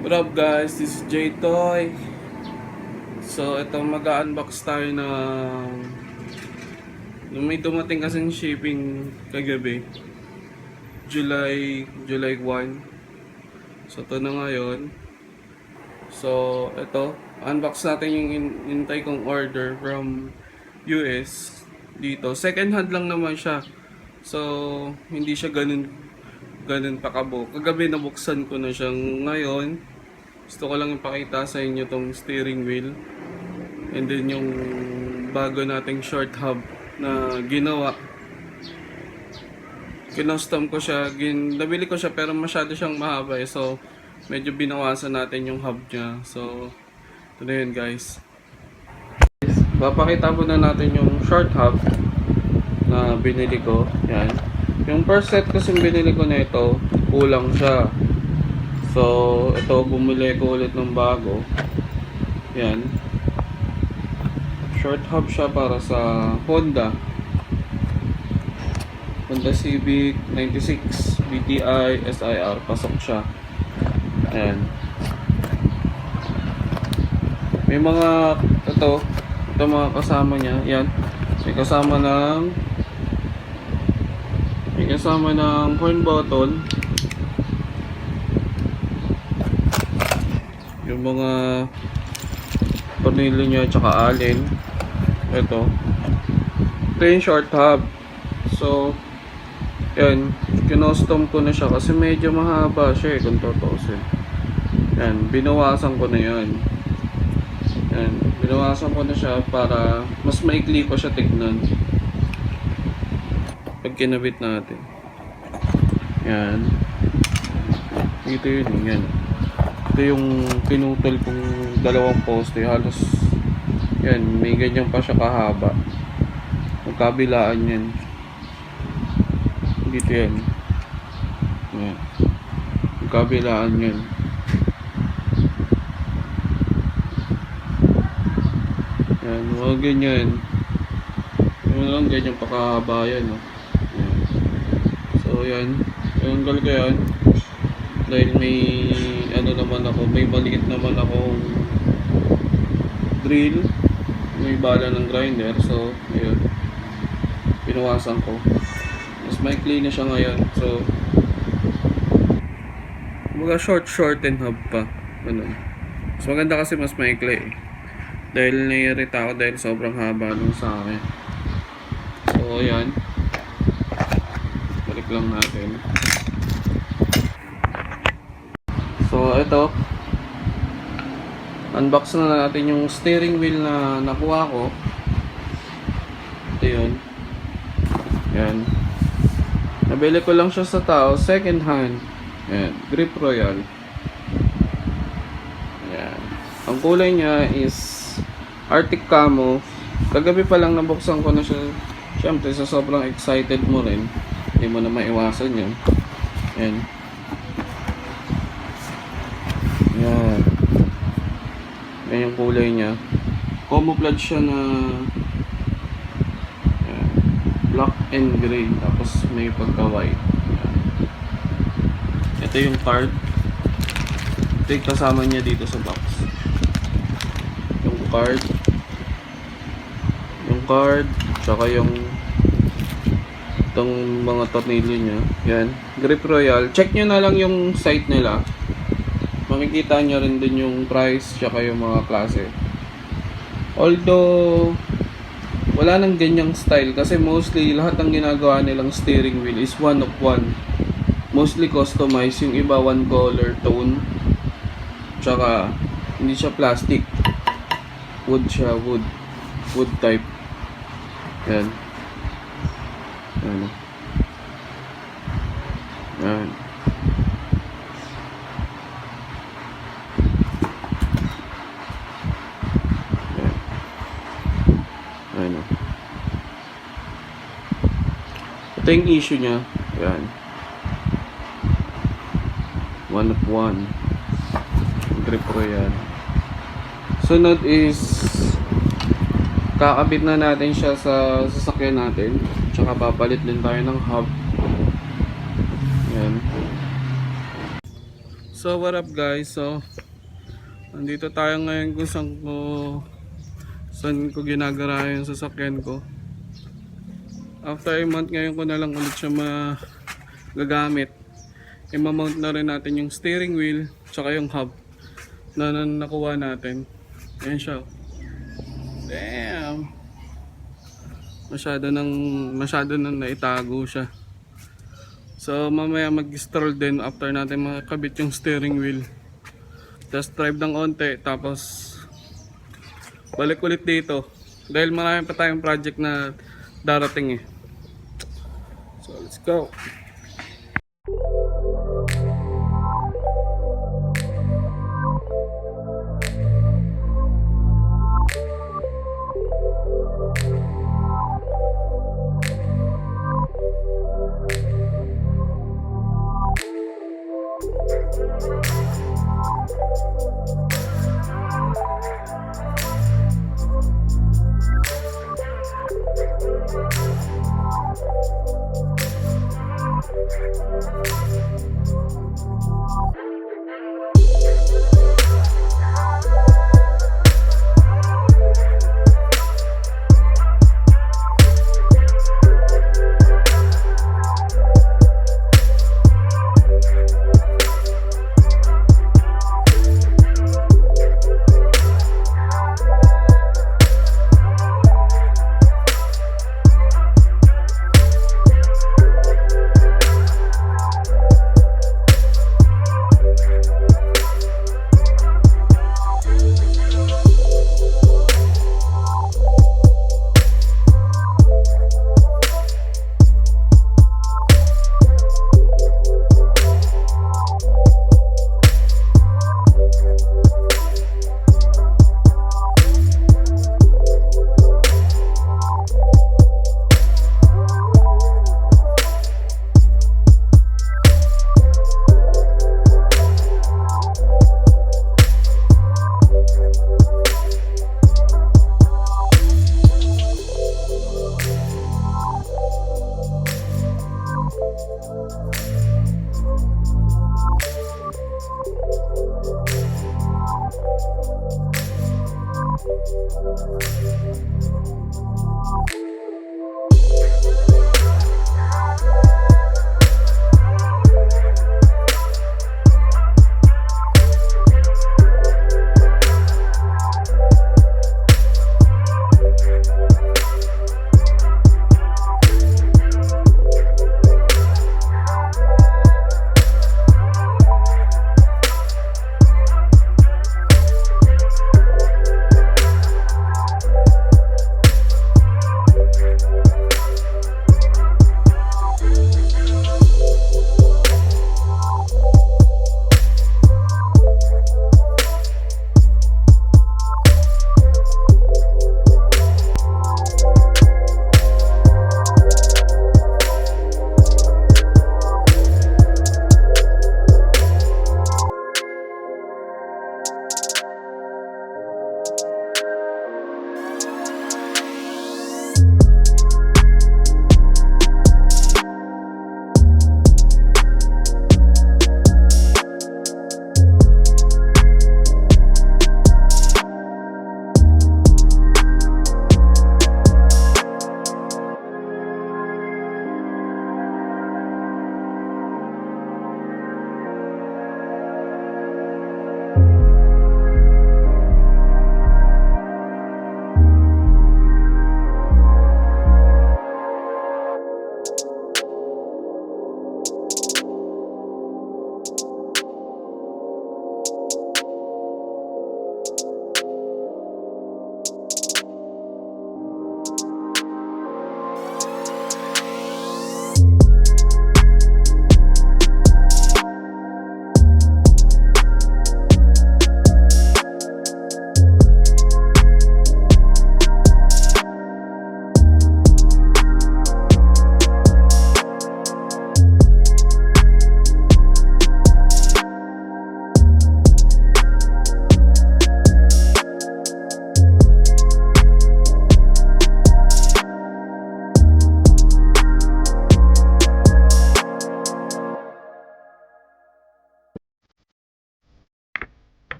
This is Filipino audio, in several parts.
What up guys, this is J Toy. So ito mag-unbox tayo ng may dumating kasing shipping kagabi, July 1. So ito na ngayon. So ito, unbox natin yung hintay kong order from US dito. Second hand lang naman siya. So hindi siya ganun pakabo. Kagabi nabuksan ko na siya. Ngayon gusto ko lang ipakita sa inyo tong steering wheel. And then yung bago nating short hub na ginawa. Kinostom ko siya, nabili ko siya pero masyado siyang mahaba eh. So medyo binawasan natin yung hub niya. So ito na yun guys. Papakita po na natin yung short hub na binili ko. Yan. Yung first set kasi binili ko na ito, kulang siya. So ito, bumili ko ulit ng bago. Yan. Short hub siya para sa Honda Civic 96 BTI SIR. Pasok siya. Ayan. May mga ito mga kasama niya. Yan. May kasama ng horn button. Yung mga tornilyo niya tsaka allen. Ito yung short hub. So yan, kinostom ko na siya kasi medyo mahaba siya kung tutusin. Yan, binawasan ko na yan. Yan, binawasan ko na siya para mas maikli pa siya tignan pag kinabit natin. Yan, ito yun, yan. Ito yung pinutol kong dalawang poste. Halos yan, may ganyan pa siya kahaba. Magkabilaan yan. Dito yan. Yan. Magkabilaan yan. Yan, mga ganyan. Yung lang ganyan pa kahaba yan. Oh. Yan. So yan. Yung gal ko yan. Dahil may may maliit naman akong drill. May bala ng grinder, so ayun, pinawasan ko. Mas maikli na siya ngayon, so mga short and hub pa ganun. Mas maganda kasi mas maikli dahil naiirita ako dahil sobrang haba nung sa akin. So ayan, balik lang natin. So ito, unbox na natin yung steering wheel na nakuha ko. Ito yun. Yan. Nabili ko lang siya sa tao, second hand. Yan. Grip Royal. Yan. Ang kulay niya is Arctic Camo. Kagabi pa lang nabuksan ko na siya. Siyempre sa sobrang excited mo rin, hindi mo na maiwasan yun. Yan. Yan. Yan yung kulay niya. Camouflage siya na black and gray. Tapos may pagka-white. Ito yung card. Ito yung kasama niya dito sa box. Yung card. Tsaka itong mga tornilyo niya. Yan. Grip Royal. Check nyo na lang yung site nila. Makikita nyo rin din yung price tsaka yung mga klase. Although wala nang ganyang style kasi mostly lahat ng ginagawa nilang steering wheel is one of one. Mostly customized, yung iba one color tone. Tsaka hindi siya plastic. Wood siya, wood type. Yan. Yan. Yan. Ano. Ito yung issue niya. Yan. One of one. Grip Royal. Sunod is kakabit na natin siya sa sasakyan natin. Tsaka papalit din tayo ng hub. Yan. So what up guys? So nandito tayo ngayon kung saan ko ginagara yung sasakyan ko. After a month ngayon ko na lang ulit siya magagamit. I-mount na rin natin yung steering wheel tsaka yung hub na nakuha natin. Ayan siya. Damn. Masyado nang naitago siya. So mamaya mag-stroll din after natin makakabit yung steering wheel. Just drive ng onte tapos balik ulit dito. Dahil marami pa tayong project na darating eh. So let's go.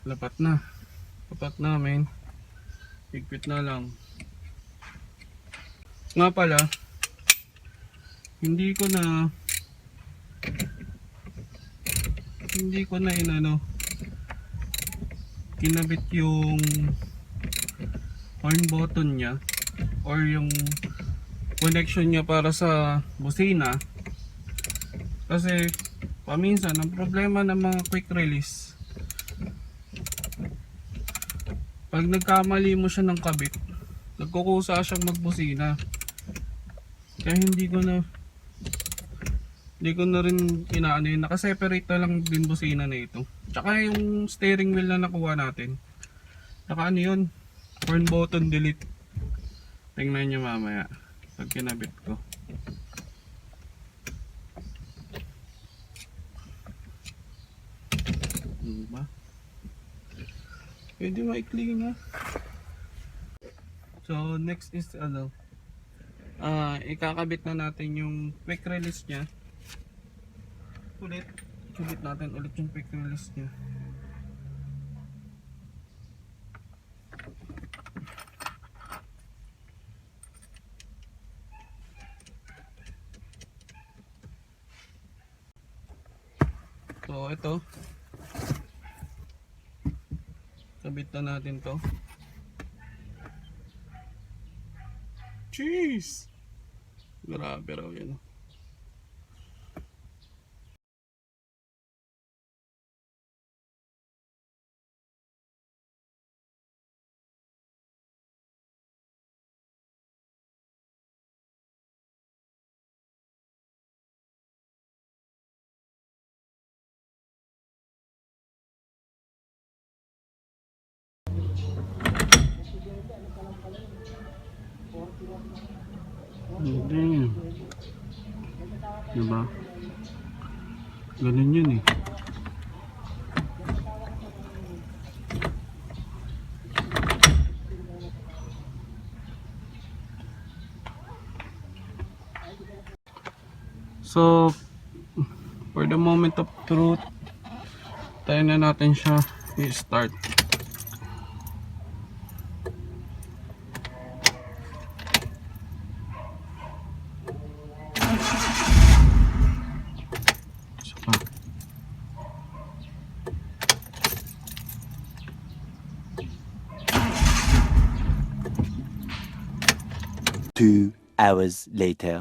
Lapat na. Lapat namin. Higpit na lang. Nga pala, hindi ko na kinabit yung horn button niya or yung connection niya para sa busina, kasi paminsan ang problema ng mga quick release, pag nagkamali mo siya ng kabit, nagkukusa siyang magbusina. Kaya hindi ko na rin inaano yun. Nakaseparate na lang din busina na ito. Tsaka yung steering wheel na nakuha natin, naka ano yun, horn button delete. Tingnan nyo mamaya pag kinabit ko. Diba? Pwede maikli na. So next is ikakabit na natin yung quick release nya ulit. Sulit natin ulit yung quick release nya. So ito, kabit na natin to. Jeez, grabe raw yan. Damn. Diba? Ganun yun eh. So, for the moment of truth, tayo na natin siya i-start. Saka. 2 hours later.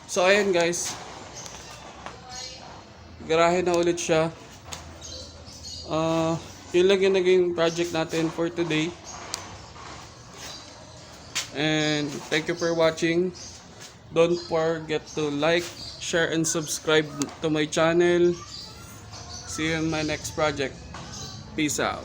So ayan guys, garahe na ulit siya. Yun lang yung naging project natin for today. And thank you for watching. Don't forget to like, share, and subscribe to my channel. See you in my next project. Peace out.